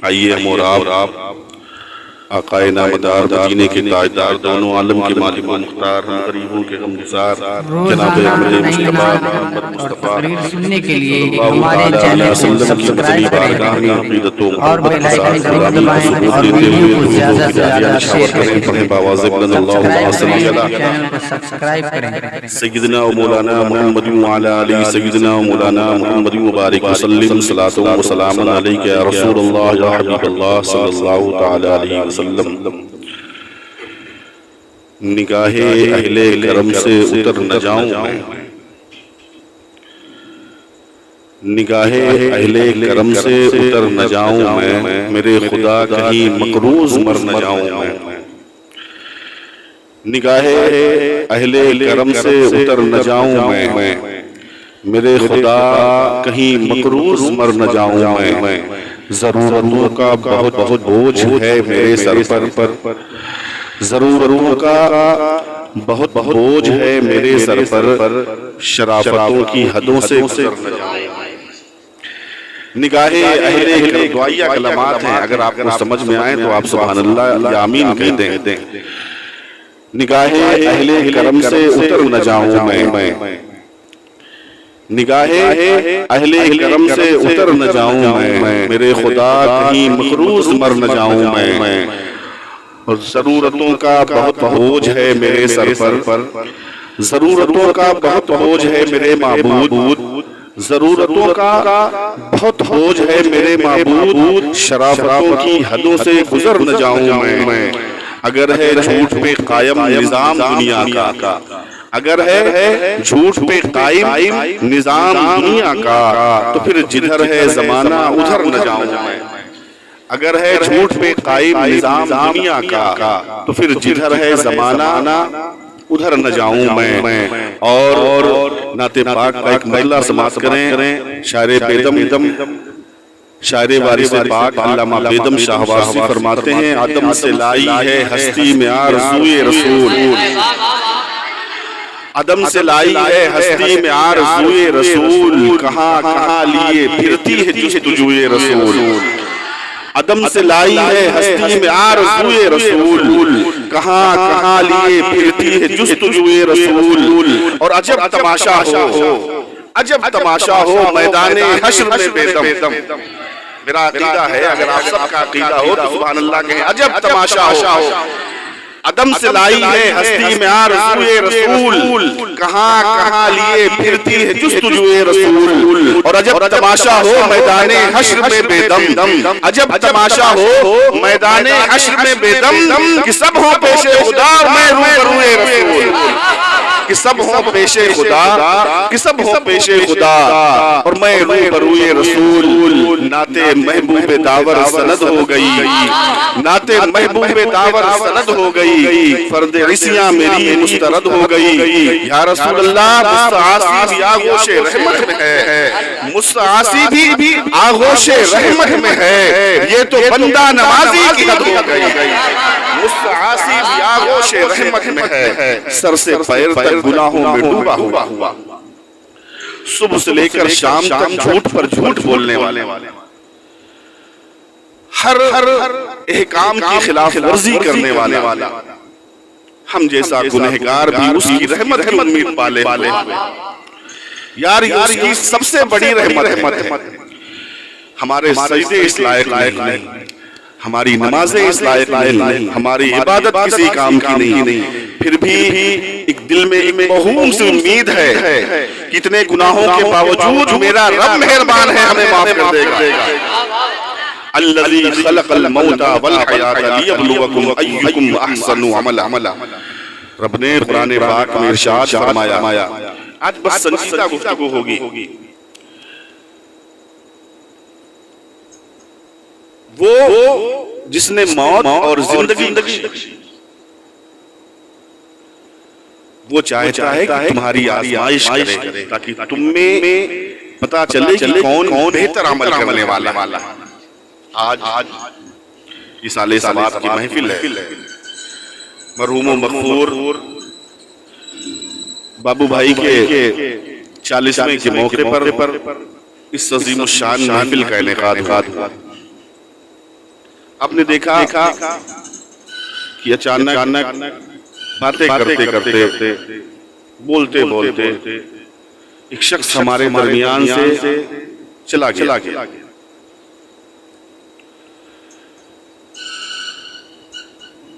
آئیے ہم اور آپ آقائے نامدار مدینے کے تاجدار دونوں عالم کے مالک و مختار ہم غریبوں کے غمگسار جناب احمد مصطفیٰ محمد مصطفیٰ سننے کے لیے صلی اللہ ہمارے تعالیٰ علیہ چینل کو وسلم کی سبسکرائب مدنی بارگاہ میں عقیدت و اور محبت بیل کے آئیکن ساتھ ضرور غلامی کا دبائیں ثبوت اور دیتے ویڈیو ہوئے کو درود و زیادہ سے خداعیہ زیادہ نشاور شیئر کریں پڑھیں بآواز بلند اللہم صل چینل کو علی سبسکرائب کریں سیدنا و مولانا محمد وعلی آلہ سیدنا و مولانا محمد مبارک وسلم صلاة و سلام علیک یا رسول اللہ یا حبیب اللہ صلی اللہ تعالی علیہ وسلم۔ نگاہ اہل کرم سے اتر نہ جاؤں میں، نگاہ اہل کرم سے اتر نہ جاؤں میں، میرے خدا کہیں مقروض مر نہ جاؤں میں، نگاہ اہل کرم سے اتر نہ جاؤں میں، میرے خدا کہیں مقروض مر نہ جاؤں میں، ضرورتوں کا بہت بہت بوجھ ہے میرے سر پر، ضرورتوں کا بہت بہت بوجھ ہے میرے سر پر، شرافتوں کی حدوں سے گزر نہ جاؤں۔ نگاہ اہل کرم دعائیہ کلمات ہیں، اگر آپ کو سمجھ میں آئیں تو آپ سبحان اللہ یا آمین کہتے ہیں۔ نگاہ اہل کرم سے اتر نہ جاؤں میں، نگاہ اہل کرم سے اتر نہ جاؤں میں، میرے خدا کہیں مقروض مر نہ جاؤں میں، اور ضرورتوں کا بہت بوجھ ہے میرے سر پر، ضرورتوں کا بہت بوجھ ہے میرے معبود، ضرورتوں کا بہت بوجھ ہے میرے معبود، شرافتوں کی حدوں سے گزر نہ جاؤں میں، اگر ہے جھوٹ پہ قائم نظام دنیا کا، اگر ہے جھوٹ پہ قائم نظام دنیا کا، تو پھر جدھر ہے زمانہ ادھر نہ جاؤں میں، اگر ہے جھوٹ پہ قائم نظام دنیا کا، تو پھر جدھر ہے زمانہ ادھر نہ جاؤں میں۔ اور نعت پاک کا ایک مرحلہ سماعت کریں، شاعر بیدم شاعر وارث پاک علامہ بیدم شاہ وارثی فرماتے ہیں، عدم سے لائی ہے ہستی میں آرزوئے رسول، عدم سے لائی ہے ہستی میں آرزوئے رسول، کہاں کہاں لیے پھرتی ہے جستجوئے رسول، عدم سے لائی ہے ہستی میں آرزوئے رسول، کہاں کہاں لیے پھرتی ہے جستجوئے رسول، اور عجب تماشا ہو، عجب تماشا ہو میدان حشر میں بیدم۔ میرا عقیدہ ہے، اگر آپ سب کا عقیدہ ہو تو سبحان اللہ کہیں، عجب تماشا ہو، عدم سے لائی ہے ہستی میں آرزوئے رسول، کہاں کہاں لیے پھرتی ہے جستجوئے رسول، اور عجب تماشا ہو میدان حشر میں بیدم، عجب تماشا ہو میدان حشر میں بیدم، کہ سب ہوں پیش خدا اور میں روبروئے رسول، کہ سب ہوں پیش خدا، کہ سب ہوں پیش خدا اور میں روبروئے رسول، نعت محبوب داور سند ہو گئی، نعت محبوب داور سند ہو گئی، فرد عصیاں میری مسترد ہو گئی، یا رسول اللہ مستعاصی بھی آغوش رحمت میں ہے، مستعاصی بھی آغوش رحمت میں ہے، یہ تو بندہ نوازی کی حد ہو گئی، مستعاصی بھی آغوش رحمت میں ہے، سر سے پیر تک گناہوں میں ڈوبا ہوا، صبح سے لے کر شام تک جھوٹ پر جھوٹ بولنے والے، ہر احکام کی خلاف ورزی کرنے والا، ہم جیسا گنہگار بھی اس کی رحمت کی امید پالے ہوئے، یار یہ اس کی سب سے بڑی رحمت ہے، ہمارے سجدے اس لائق نہیں، ہماری نمازیں اس لائق نہیں، ہماری عبادت کسی کام کی نہیں، پھر بھی ایک دل میں ایک موہوم سی امید ہے، کتنے گناہوں کے باوجود میرا رب مہربان ہے، ہمیں معاف کر دے گا۔ الذي خلق الموت والحیات لیبلوکم ایکم احسن عملا، رب نے قرآن پاک میں ارشاد فرمایا، آج بس سنجیدہ گفتگو ہوگی، وہ جس نے موت اور زندگی وہ چاہتا ہے کہ تمہاری آزمائش کرے تاکہ تم میں پتا چلے کہ کون بہتر عمل کرنے والا ہے۔ آج اس سال ثواب کی محفل ہے، مرحوم و مغفور بابو بھائی کے 40ویں کے موقع پر اس عظیم الشان محفل کا انعقاد ہوا۔ آپ نے دیکھا کہ اچانک باتیں کرتے کرتے بولتے بولتے ایک شخص ہمارے درمیان سے چلا گیا.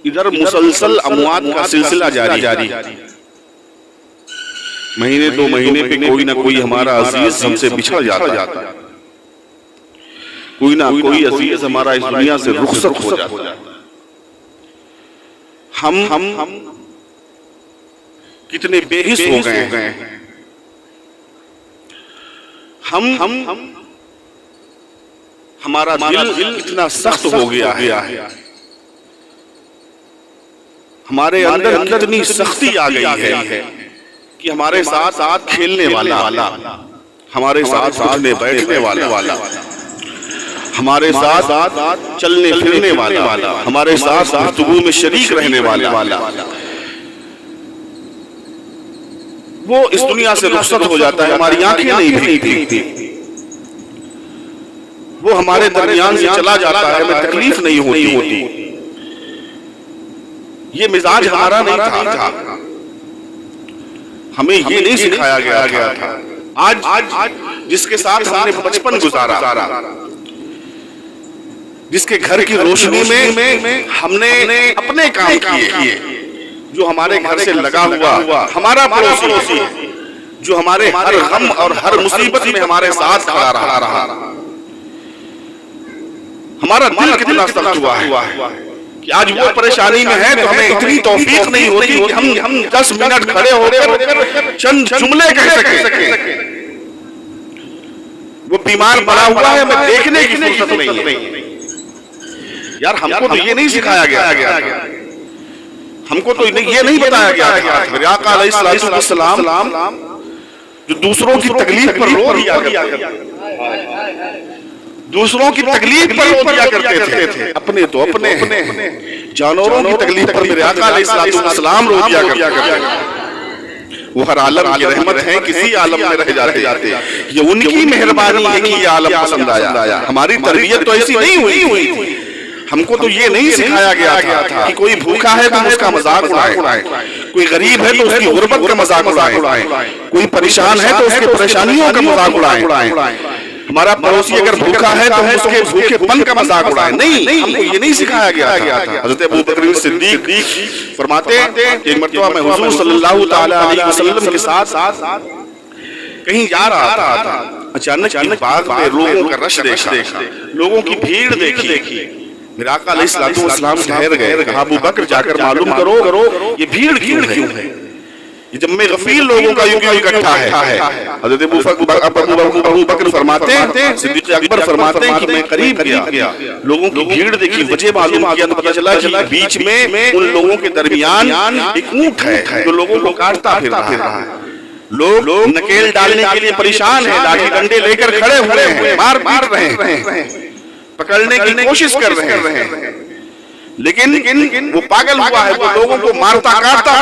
ادھر مسلسل اموات کا سلسلہ جاری. مہینے 2 مہینے پہ کوئی نہ کوئی ہمارا عزیز ہم سے بچھڑ جاتا ہے. کوئی نہ کوئی عزیز ہمارا اس دنیا سے رخصت ہو جاتا ہے. ہم کتنے بے حس ہو گئے ہیں. ہمارا دل کتنا سخت ہو گیا ہے. ہمارے اندر کتنی سختی آ گئی ہے کہ ہمارے ساتھ کھیلنے والا، ہمارے ساتھ اٹھنے بیٹھنے والا، ہمارے ساتھ چلنے پھرنے والا، ہمارے ساتھ گفتگو میں شریک رہنے والا، وہ اس دنیا سے رخصت ہو جاتا ہے. ہماری آنکھیں نہیں بھیگتی. وہ ہمارے درمیان سے چلا جاتا ہے، ہمیں تکلیف نہیں ہوتی. یہ مزاج ہمارا نہیں تھا. ہمیں یہ نہیں سکھایا گیا تھا. آج جس کے ساتھ ہم نے بچپن گزارا، جس کے گھر کی روشنی میں ہم نے اپنے کام کیے، جو ہمارے گھر سے لگا ہوا ہمارا پڑوسی، جو ہمارے ہر غم اور ہر مصیبت میں ہمارے ساتھ کھڑا رہا، ہمارا دل کتنا سخت ہوا ہے کہ آج وہ پریشانی میں ہے تو ہمیں اتنی توفیق نہیں ہوتی کہ ہم 10 منٹ کھڑے ہو کر چند جملے کہہ سکیں. وہ بیمار پڑا ہوا ہے، ہمیں دیکھنے کی فرصت نہیں ہے. یار ہم کو تو یہ نہیں سکھایا گیا، ہم کو تو یہ نہیں بتایا گیا. میرے آقا علیہ السلام جو دوسروں کی تکلیف پر رو دیا کرتے تھے، دوسروں کی تکلیف پر رو دیا کرتے تھے، اپنے تو اپنے جانوروں کی تکلیف پر میرے آقا علیہ السلام رو دیا کرتے تھے. وہ ہر عالم کی رحمت ہے، کسی عالم میں رہ جاتے. یہ ان کی مہربانی ہے کہ یہ عالم پسند آیا. ہماری تربیت تو ایسی نہیں ہوئی. ہم کو تو یہ نہیں سکھایا گیا تھا کہ کوئی بھوکا ہے تو اس کا مذاق اڑائے، کوئی غریب ہے تو اس کی غربت کا مذاق اڑائے، کوئی پریشان ہے تو اس کی پریشانیوں کا مذاق اڑائے. ہمارا پڑوسی اگر بھوکا ہے تو اس کے بھوکے پن کا مذاق اڑائے. نہیں، ہم کو یہ نہیں سکھایا گیا تھا. حضرت ابوبکر صدیق فرماتے ہیں کہ ایک مرتبہ میں حضور صلی اللہ تعالی علیہ وسلم کے ساتھ کہیں جا رہا تھا. اچانک ایک باغ میں لوگوں کا رش دیکھا، لوگوں کی بھیڑ دیکھی. میرا آقا علیہ السلام ٹھہر گئے. کہا ابوبکر جا کر معلوم کرو یہ بھیڑ کیوں ہے، یہ جب میں غفیر لوگوں کا یوں اکٹھا ہے. حضرت ابوبکر فرماتے ہیں، صدیق اکبر فرماتے ہیں کہ میں قریب گیا، لوگوں کی بھیڑ دیکھی، وجہ معلوم کیا تو پتہ چلا کہ بیچ میں ان لوگوں کے درمیان ایک اونٹ ہے جو لوگوں کو کاٹتا پھر رہا ہے. لوگ نکیل ڈالنے کے لیے پریشان ہیں، لاٹھی ڈنڈے لے کر کھڑے ہوئے ہیں، مار پیٹ رہے ہیں، پکڑنے کی کوشش کر رہے ہیں. لیکن وہ پاگل ہوا ہے، وہ لوگوں کو مارتا کاٹتا.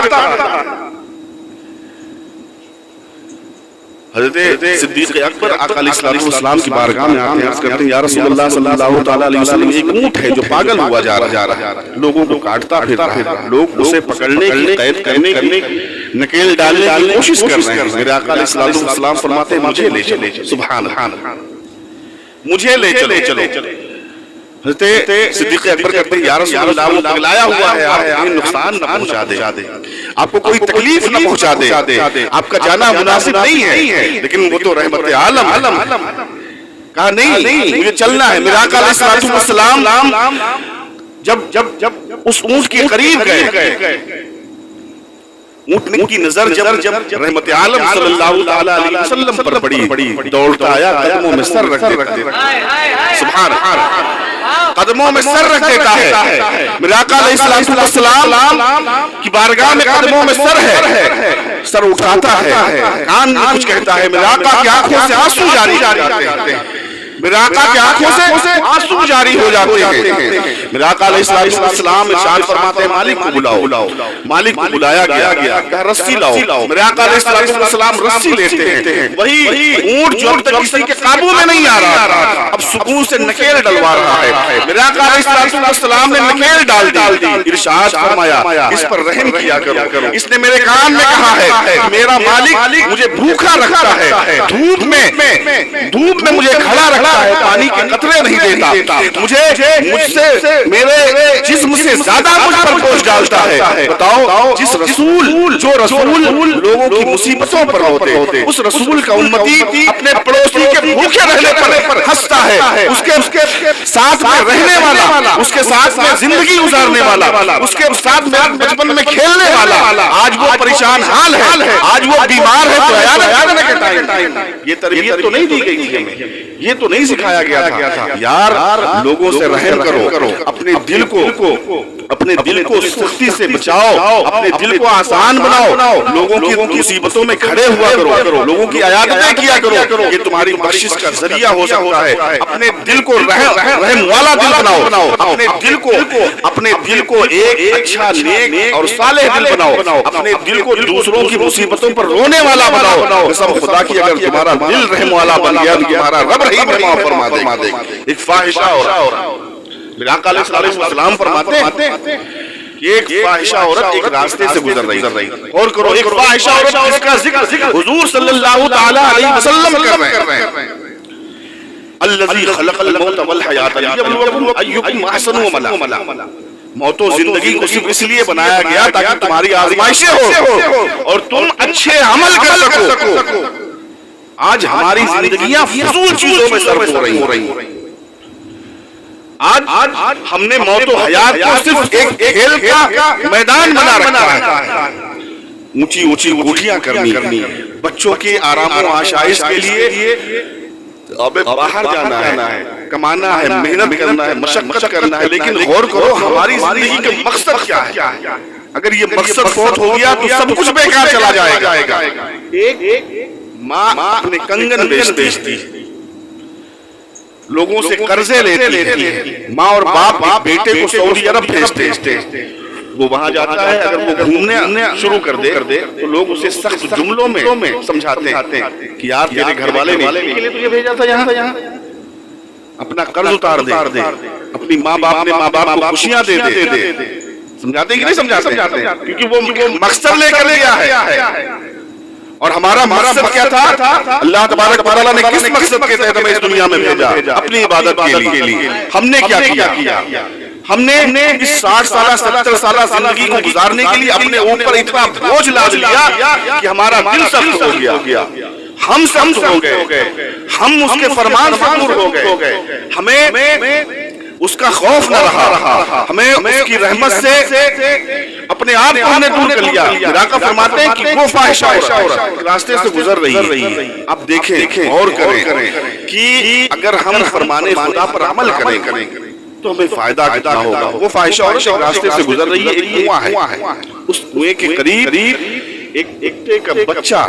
حضرت صدیق اکبر آقا علیہ السلام کی بارگاہ میں آتے ہیں، عرض کرتے ہیں یا رسول اللہ صلی اللہ تعالی علیہ وسلم، ایک اونٹ ہے جو پاگل ہوا جا رہا ہے، لوگوں کو کاٹتا پھر رہا ہے، لوگ اسے پکڑنے کی، قید کرنے کی، نکیل ڈالنے کی کوشش کر رہے ہیں. میرے آقا علیہ السلام فرماتے ہیں مجھے لے چلو. سبحان اللہ، مجھے لے چلو. حضرت صدیق اکبر کہتے ہیں یا رسول اللہ وہ پگلایا ہوا ہے، آپ کوئی نقصان نہ پہنچا دے، آپ کو کوئی تکلیف نہ پہنچا دے، آپ کا جانا مناسب نہیں ہے، لیکن وہ تو رحمت عالم. کہا نہیں مجھے چلنا ہے. میرا آقا علیہ السلام جب اس اونٹ کے قریب گئے، اونٹ کی نظر جب رحمت عالم صلی اللہ تعالی علیہ وسلم پر پڑی، دوڑتا آیا، قدموں میں سر رکھ دیتا. سبحان اللہ، قدموں میں سر رکھ دیتا ہے. میرے آقا علیہ السلام کی بارگاہ میں قدموں میں سر ہے، سر اٹھاتا ہے، کان میں کچھ کہتا ہے. میرے آقا کی آنکھوں سے آنسو جاری جاتے ہیں، میرے آقا کی آنکھوں سے آنسو جاری ہو جاتے ہیں. میرے آقا علیہ السلام ارشاد فرماتے ہیں مالک کو بلاؤ. مالک کو بلایا گیا، کہا رسی لاؤ. میرے آقا علیہ السلام رسی لیتے ہیں. وہی اونٹ جو اب تک کسی کے قابو میں نہیں آ رہا تھا، اب سکون سے نکیل ڈلوا رہا ہے. میرے آقا علیہ السلام نے نکیل ڈال دی، ارشاد فرمایا اس پر رحم کیا کرو۔ اس نے میرے کان میں کہا ہے میرا مالک مجھے بھوکا رکھتا ہے، دھوپ میں مجھے کھڑا رکھتا ہے، پانی کے قطرے نہیں دیتا، مجھ سے میرے جسم سے زیادہ مجھ پر بوجھ ڈالتا ہے۔ بتاؤ جو رسول لوگوں کی مصیبتوں پر ہوتے، اس رسول کا امتی اپنے پڑوسی کے بھوکے رہنے پر ہنستا ہے، اس کے ساتھ میں رہنے والا، اس کے ساتھ میں زندگی گزارنے والا، اس کے ساتھ میں بچپن میں کھیلنے والا آج وہ پریشان حال ہے، آج وہ بیمار ہے تو عیادت کرنے کے ٹائم یہ تربیت تو نہیں دی گئی تھی ہمیں، یہ تو نہیں سکھایا گیا تھا یار لوگوں سے رحم کرو، اپنے دل کو سختی سے بچاؤ، اپنے دل کو آسان بناؤ، لوگوں کی مصیبتوں میں کھڑے ہوا کرو، لوگوں کی عیادتیں کیا کرو، یہ تمہاری بخشش کا ذریعہ ہو سکتا ہے۔ اپنے دل کو رحم والا دل بناؤ، اپنے دل کو ایک اچھا نیک اور صالح دل بناؤ، اپنے دل کو دوسروں کی مصیبتوں پر رونے والا بناؤ۔ قسم خدا کی اگر تمہارا دل رحم والا بن گیا تو تمہارا رب رحیم معاف فرما دے گا۔ ایک فاحشہ اور میرے آقا علیہ السلام فرماتے ہیں ایک فاحشہ عورت ایک راستے سے گزر رہی، اور کرو ایک فاحشہ عورت جس کا ذکر حضور صلی اللہ تعالی علیہ وسلم کر رہے ہیں، الذی خلق الموت والحیات لیبلوکم ایکم احسن عملا، موت و زندگی کو صرف اس لیے بنایا گیا تاکہ تمہاری آزمائشیں ہو اور تم اچھے عمل کر سکو۔ آج ہماری زندگیاں فضول چیزوں میں صرف ہو رہی ہیں، آج ہم نے موت و حیات کو صرف ایک کھیل کا میدان بنا رکھا ہے، اونچی اونچی کوٹھیاں کرنی، بچوں کے آرام و آشائش کے لیے باہر جانا ہے، کمانا ہے، محنت کرنا ہے، مشقت کرنا ہے، لیکن غور کرو ہماری زندگی کا مقصد کیا ہے؟ اگر یہ مقصد فوت ہو گیا تو سب کچھ بیکار چلا جائے گا۔ ایک ماں اپنے کنگن بیچتی، لوگوں سے قرضے لیتی ہے، ماں اور باپ بیٹے کو سعودی عرب بھیجتے، وہ وہاں جاتا ہے، اگر وہ گھومنے شروع کر دے تو لوگ اسے سخت جملوں میں سمجھاتے ہیں کہ یار تیرے گھر والے نے کے لیے تجھے بھیجا تھا یہاں، اپنا قرض اتار دے، اپنی ماں باپ کو خوشیاں دے دے، سمجھاتے کہ نہیں سمجھاتے؟ کیونکہ وہ مقصد لے کر گیا ہے۔ اور ہمارا مقصد کیا تھا؟ اللہ تبارک و تعالیٰ نے کس مقصد کے تحت ہمیں اس دنیا میں بھیجا؟ اپنی عبادت کے لیے۔ ہم نے کیا کیا؟ ہم نے اس 60 سالہ 70 سالہ زندگی کو گزارنے کے لیے اپنے اوپر اتنا بوجھ لاد لیا کہ ہمارا دل سخت ہو گیا، ہم سخت ہو گئے، ہم اس کے فرمان سے دور ہو گئے، ہمیں اس کا خوف نہ رہا، ہمیں اس کی رحمت سے اپنے آپ کو ہم نے دور کر لیا۔ میرے آقا فرماتے ہیں کہ وہ فاحشہ عورت راستے سے گزر رہی ہے، اب دیکھیں اور کریں کہ اگر ہم فرمان خدا پر عمل کریں تو ہمیں فائدہ کتنا ہوگا۔ وہ فاحشہ عورت ایک راستے سے گزر رہی ہے، ایک کنواں ہے، اس کنویں کے قریب ایک بچہ،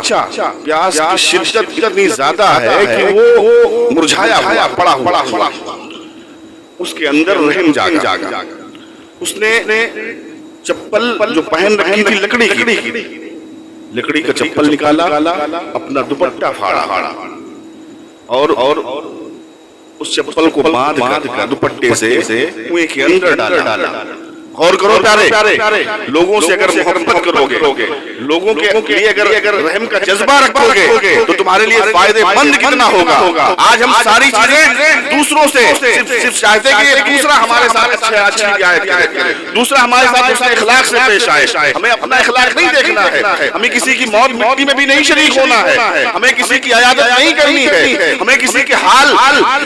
پیاس کی شدت اتنی زیادہ ہے کہ وہ مرجھایا ہوا پڑا ہوا، اس کے اندر رحم جاگا، اس نے چپل جو پہن رکھی تھی لکڑی کا چپل نکالا، اپنا دوپٹہ پھاڑا اور اس چپل کو باندھ کر دوپٹے سے کنویں کے اندر ڈالا۔ غور کرو پیارے، لوگوں سے اگر محبت کرو گے، لوگوں کے لیے اگر رحم کا جذبہ رکھو گے تو تمہارے لیے فائدے مند کتنا ہوگا۔ آج ہم ساری چیزیں دوسروں سے صرف چاہتے ہیں کہ دوسرا ہمارے ساتھ اچھی رعایت کرے، دوسرا ہمارے ساتھ اس اخلاق سے پیش آئے، ہمیں اپنا اخلاق نہیں دیکھنا ہے، ہمیں کسی کی موت مٹی میں بھی نہیں شریک ہونا ہے، ہمیں کسی کی عیادت نہیں کرنی ہے، ہمیں کسی کے حال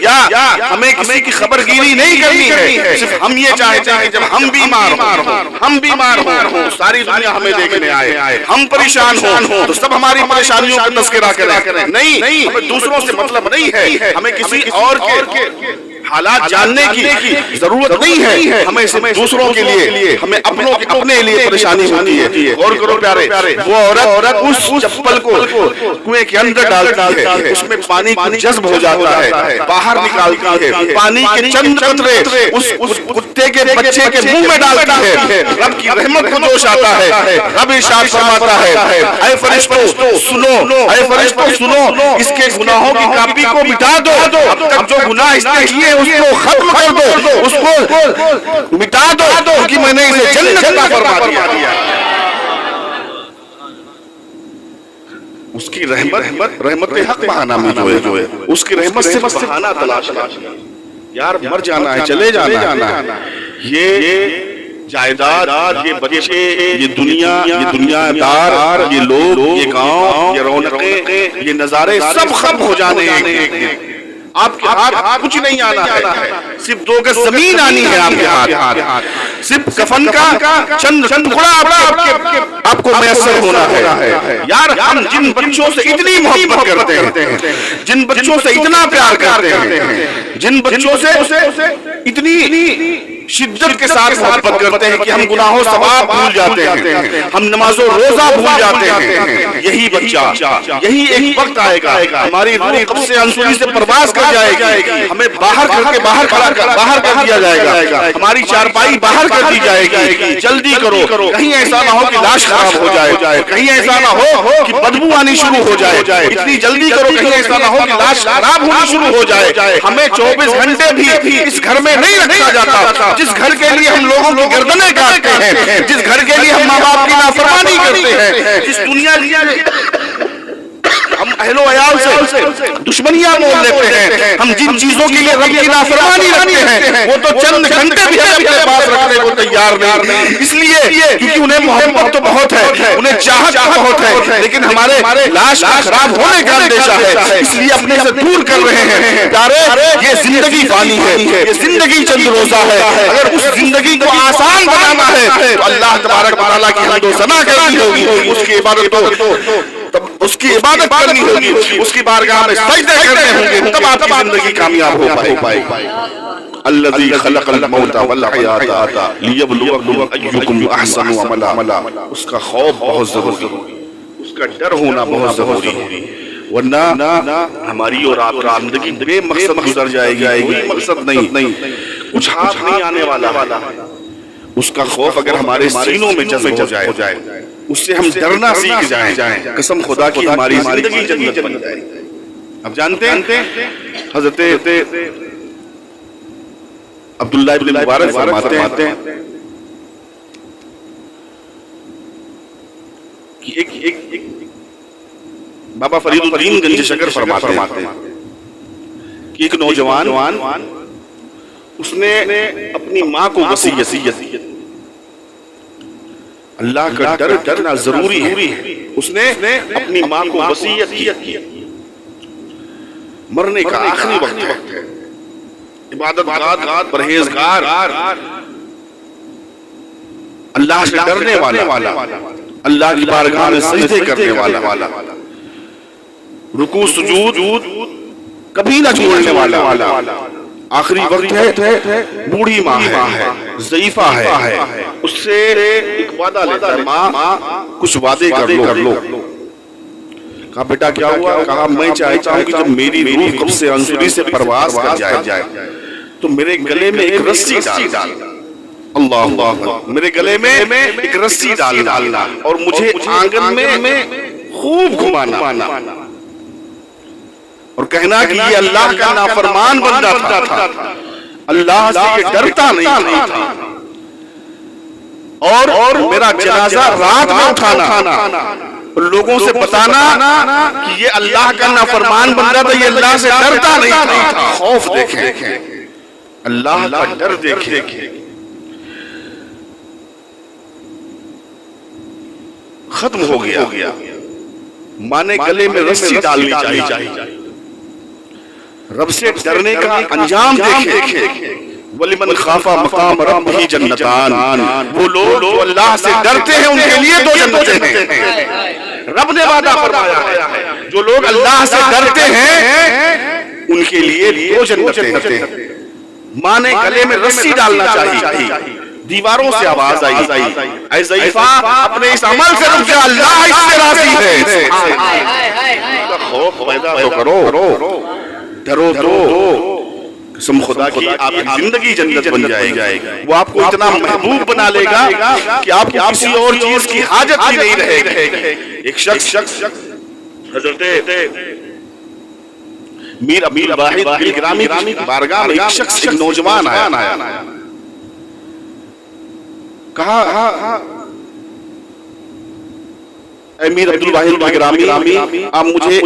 یا ہمیں کسی کی خبر گیری نہیں کرنی ہے، صرف ہم یہ چاہتے ہیں کہ جب ہم بیمار ہوں ساری دنیا ہمیں دیکھنے آئے، ہم پریشان ہوں تو سب ہماری پریشانیوں کا تذکرہ کریں، نہیں، ہمیں دوسروں سے مطلب نہیں ہے، ہمیں کسی اور کے حالات جاننے کی ضرورت نہیں ہے، ہمیں صرف دوسروں کے لیے، ہمیں اپنے لیے پریشانی ہوتی ہے۔ غور کرو پیارے، وہ عورت اس چپل کو کنویں کے اندر ڈالتی ہے، اس میں پانی جذب ہو جاتا ہے، باہر نکالتی ہے، پانی کے چند قطرے اس کتے کے بچے کے منہ میں ڈالتی ہے، رب کی رحمت کو جوش آتا ہے، رب ارشاد فرماتا ہے اے فرشتوں سنو، اس کے گناہوں کی کاپی کو مٹا دو، اب تک جو گناہ اس نے کیے اس کو ختم کر دو، اس کو مٹا دو کہ میں نے اسے جنت عطا فرما دیا۔ اس کی رحمت حق بہانہ میں جو ہے اس کی رحمت سے بس بہانہ تلاش کر، یار مر جانا ہے، چلے جانا ہے، یہ جائیداد، یہ بچے، یہ دنیا دار، یہ لوگ، یہ گاؤں، یہ رونقیں، یہ نظارے سب ختم ہو جانے ہیں ایک دن۔ آپ کے ہاتھ کچھ نہیں آنا ہے، صرف 2 گز زمین آنی ہے آپ کے ہاتھ، صرف کفن کا چند ٹکڑا آپ کو میسر ہونا ہے۔ یار ہم جن بچوں سے اتنی محبت کرتے ہیں، جن بچوں سے اتنا پیار کرتے ہیں، جن بچوں سے اتنی شدت کے ساتھ محبت کرتے ہیں کہ ہم گناہوں ثواب بھول جاتے ہیں، ہم نماز و روزہ بھول جاتے ہیں، یہی بچہ، یہی ایک وقت آئے گا ہماری روح قبض انصری سے پرواز کر جائے گی، ہمیں باہر کر کے باہر کر دیا جائے گا، ہماری چارپائی باہر کر دی جائے گی، جلدی کرو، کہیں ایسا نہ ہو کہ لاش خراب ہو جائے، کہیں ایسا نہ ہو کہ بدبو آنی شروع ہو جائے، اتنی جلدی کرو، کہیں ایسا نہ ہو کہ لاش خراب ہونی شروع ہو جائے۔ ہمیں 24 گھنٹے بھی اس گھر میں نہیں رکھا جاتا جس گھر کے لیے ہم لوگوں کی گردنیں کاٹتے ہیں، جس گھر کے لیے ہم ماں باپ کی نافرمانی کرتے ہیں، جس دنیا ہم اہل و عیال سے دشمنیاں مول لیتے ہیں، ہم جن چیزوں کے لیے رب کی نافرمانی رکھتے ہیں وہ تو چند گھنٹے بھی اپنے پاس رکھنے کو تیار نہیں، اس لیے کیونکہ انہیں محبت تو بہت ہے، انہیں چاہت بہت ہے، لیکن ہمارے لاش کا خراب ہونے کا اندیشہ ہے، اس لیے اپنے سے دور کر رہے ہیں۔ پیارے یہ زندگی فانی ہے، یہ زندگی چند روزہ ہے، اگر اس زندگی کو آسان بنانا ہے تو اللہ تبارک و تعالیٰ کی حمد و ثنا کرنی ہوگی، اس کی عبادت کرنی ہوگی، اس کی بارگاہ میں سجدے کرنے ہوں گے، تب آپ کی زندگی کامیاب ہو پائے گی۔ الذی خلق الموت والحیات لیبلوکم ایکم احسن عملا، اس کا خوف بہت ضروری ہے، اس کا ڈر ہونا بہت ضروری ہے، ورنہ ہماری اور آپ کی زندگی بے مقصد گزر جائے گی، کوئی مقصد نہیں، کچھ ہاتھ نہیں آنے والا۔ اس کا خوف اگر ہمارے سینوں میں جذب ہو جائے، اس سے ہم ڈرنا سیکھ جائیں، قسم خدا کی ہماری زندگی جنت بن جائے۔ اب جانتے ہیں حضرت عبداللہ ابن مبارک فرماتے ہیں کہ ایک بابا فرید الدین گنج شکر فرماتے ہیں کہ ایک نوجوان اس نے اپنی ماں کو وصیت، اللہ کا ڈر ڈرنا ضروری ہے، اس نے اپنی ماں کو وصیت کی، مرنے کا آخری وقت ہے، عبادت گار، پرہیزگار، اللہ سے ڈرنے والا، اللہ کی بارگاہ میں سجدے کرنے والا، رکوع سجود کبھی نہ چھوڑنے والا، آخری وقت ہے، بوڑھی ماں ہے، ضعیفہ ہے، اس سے ایک وعدہ لیتا ہے، ماں کچھ وعدے کر لو۔ کہا بیٹا کیا ہوا؟ کہا میں چاہتا ہوں کہ جب میری روح قبض انصری سے پرواز کر جائے تو میرے گلے میں ایک رسی ڈال، اللہ، میرے گلے میں ایک رسی ڈالنا اور مجھے آنگن میں خوب گھمانا اور کہنا کہ یہ اللہ کا نافرمان بندہ تھا، اللہ سے یہ ڈرتا نہیں تھا، اور میرا جنازہ رات میں اٹھانا، لوگوں سے بتانا کہ یہ اللہ کا نافرمان بندہ تھا، یہ اللہ سے ڈرتا نہیں تھا۔ خوف دیکھیں، اللہ کا ڈر دیکھیں، ختم ہو گیا۔ ماں نے گلے میں رسی ڈالنی چاہیے، رب سے ڈرنے کا انجام دیکھیں۔ وَلِمَنْ خَافَ مَقَامَ رَبِّهِ جَنَّتَانِ، وہ لوگ جو اللہ سے ڈرتے ہیں ان کے لیے 2 جنتیں ہیں، رب نے وعدہ فرمایا ہے، جو لوگ اللہ سے ڈرتے ہیں ان کے لیے 2 جنتیں ہیں۔ ماں نے گلے میں رسی ڈالنا چاہیے، دیواروں سے آواز آئی، اے ضعیفہ اپنے اس عمل سے رک جا، اللہ اس سے راضی ہے۔ خوف پیدا تو کرو، ڈرو تو قسم خدا کی آپ کی زندگی جنت بن جائے گی، وہ آپ کو اتنا محبوب بنا لے گا کہ آپ کو کسی اور چیز کی حاجت ہی نہیں رہے گی۔ ایک شخص حضرت میر عبد الواحد بالگرامی کی بارگاہ میں ایک شخص، ایک نوجوان آیا، کہا اے میر عبد الواحد بالگرامی، آپ مجھے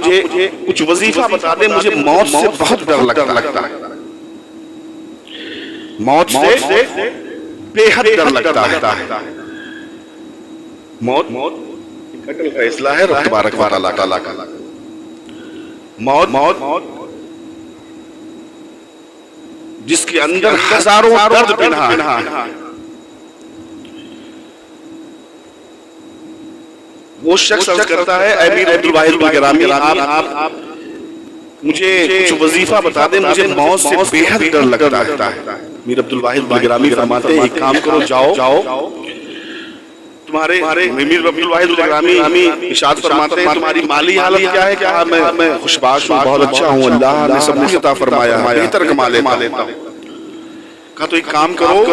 کچھ وظیفہ بتا دیں، مجھے موت سے بہت ڈر لگتا ہے، موت سے بے حد ڈر لگتا ہے۔ موت اٹل فیصلہ ہے رب تبارک و تعالیٰ کا۔ موت جس کے اندر ہزاروں درد پنہا ہے، وہ شخص عرض کرتا ہے اے میر عبد الواحد بالگرامی، آپ مجھے کچھ وظیفہ بتا دیں، مجھے موت سے بے حد ڈر لگتا ہے۔ میر عبد الواحد بالگرامی فرماتے ہیں ایک کام کرو، جاؤ تمہارے میر عبد الواحد بالگرامی ارشاد فرماتے ہیں تمہاری مالی حالت کیا ہے؟ کہا میں خوشباش ہوں، بہت اچھا ہوں، اللہ نے سب کچھ عطا فرمایا ہے، بہتر کما لیتا ہوں۔ کہا تو ایک کام کرو،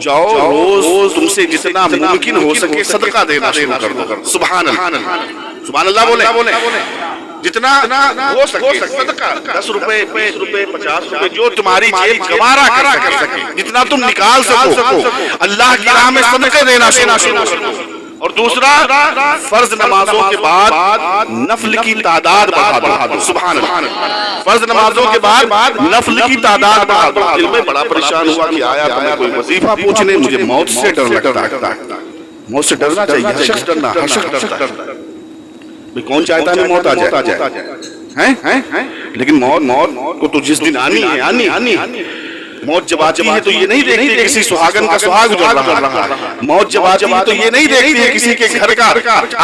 جاؤ روز تم سے جتنا ممکن ہو سکے صدقہ دینا شروع کر دو۔ سبحان اللہ، سبحان اللہ بولے، جتنا ہو سکے صدقہ، 10 روپے 20 روپے 50 روپے جو تمہاری جیب گوارا کر سکے، جتنا تم نکال سکو اللہ کی راہ میں صدقے دینا شروع کر دو۔ اور دوسرا، فرض نمازوں کے بعد نفل کی تعداد بڑھا دو۔ سبحان اللہ، فرض نمازوں کے بعد نفل کی تعداد بڑھا دو۔ دل میں بڑا پریشان ہوا کہ آیا تمہیں کوئی وظیفہ پوچھنے، مجھے موت سے ڈر لگتا ہے۔ موت سے ڈرنا چاہیے، ہر شخص ڈرتا ہے۔ کون چاہتا ہے موت آ جائے؟ لیکن موت کو تو جس دن آنی ہے، موت جب آتی ہے تو یہ نہیں دیکھتی ہے کسی سہاگن کا سہاگ جل رہا ہے، موت جب آتی ہے تو یہ نہیں دیکھتی ہے کسی کے گھر کا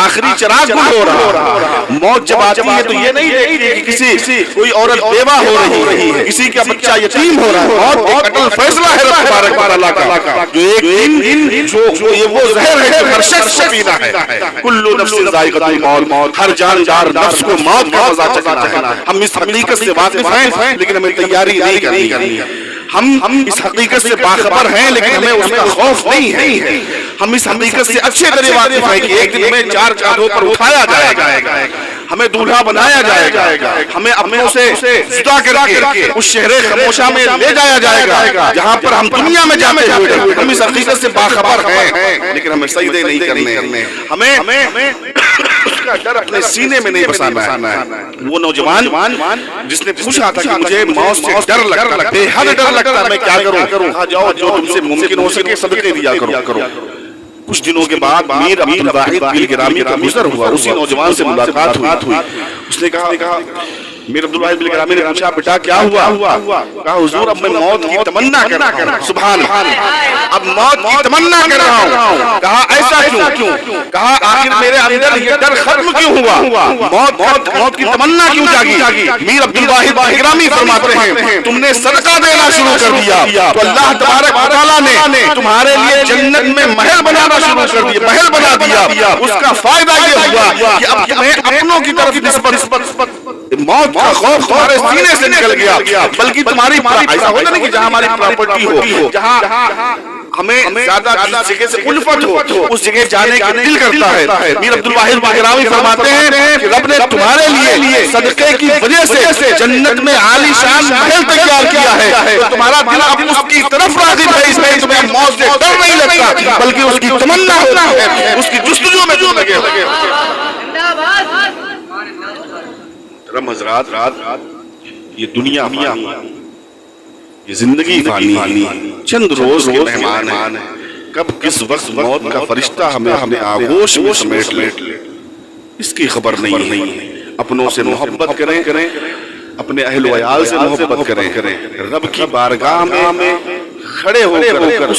آخری چراغ گل ہو رہا ہے، موت جب آتی ہے تو یہ نہیں دیکھتی ہے کہ کسی کوئی عورت بیوہ ہو رہی ہے، کسی کا بچہ یتیم ہو رہا ہے۔ موت ایک اٹل فیصلہ ہے رب تبارک و تعالیٰ کا، جو ایک دن جو یہ وہ زہر ہے جو ہر شخص کو پینا ہے۔ کل نفس ذائقۃ الموت، ہر جاندار نفس کو موت کا مزہ چکھنا ہے۔ ہم اس حقیقت سے واقف ہیں لیکن ہمیں تیاری نہیں کرنی ہے۔ ہم اس حقیقت سے باخبر ہیں لیکن ہمیں اس کا خوف نہیں ہے۔ ہم اس حقیقت سے اچھے طرح واقف ہیں کہ ایک دن میں 4 کاندھوں پر اٹھایا جائے گا، ہمیں دولہا بنایا جائے گا، ہمیں اپنوں سے جدا کر کے اس شہر خاموشہ میں لے جایا جائے گا جہاں پر ہم دنیا میں جاتے ہوئے۔ ہم اس حقیقت سے باخبر ہیں لیکن ہمیں سجدے نہیں کرنے، ہمیں اس کا ڈر اپنے سینے میں نہیں بسانا ہے۔ وہ نوجوان جس نے پوچھا تھا کہ مجھے موت سے ڈر لگتا ہے، بے حد ڈر لگتا ہے، میں کیا کروں؟ کہا جاؤ جو تم سے ممکن ہو سکے صدقے دیا کرو۔ کچھ دنوں کے بعد میر عبد الواحد بالگرامی کا گزر ہوا، اسی نوجوان سے ملاقات ہوئی۔ اس نے کہا میر عبد الواحد بالگرامی نے پوچھا بیٹا کیا ہوا؟ کہا حضور اب میں موت کی تمنا کر رہا ہوں۔ سبحان اللہ، اب موت کی تمنا کر رہا ہوں۔ کہا ایسا کیوں؟ کہا آخر میرے اندر یہ ڈر ختم کیوں ہوا؟ موت کی تمنا کیوں جاگی؟ میر عبد الواحد بالگرامی فرماتے ہیں تم نے صدقہ دینا شروع کر دیا تو اللہ تبارک و تعالیٰ نے تمہارے لیے جنت میں محل بنانا شروع کر دیا، محل بنا دیا۔ اس کا فائدہ یہ ہوا کہ اب تمہیں اپنوں کی طرف نسبت موت کا خوف تمہارے سینے سے نکل گیا، بلکہ تمہاری ایسا ہوتا نہیں کہ جہاں ہماری پراپرٹی ہو، جہاں ہمیں زیادہ جس جگہ سے الفت ہو اس جگہ جانے کا دل کرتا ہے۔ میر عبد الواحد بالگرامی فرماتے ہیں کہ رب نے تمہارے لیے صدقے کی وجہ سے جنت میں عالی شان محل تیار کیا ہے، تو تمہارا دل اب اس کی طرف راغب ہے، اس میں تمہیں موت سے ڈر نہیں لگتا بلکہ اس کی تمنا ہوتی ہے، اس کی جستجو میں تم لگے ہوئے۔ حضرات یہ دنیا یہ زندگی فانی، چند روز کے مہمان ہیں، کب کس وقت موت کا فرشتہ ہمیں اپنے آغوش میں سمیٹ لے اس کی خبر نہیں ہے۔ اپنوں سے محبت کریں، اپنے اہل و عیال سے محبت کریں، رب کی بارگاہ میں کھڑے ہو کر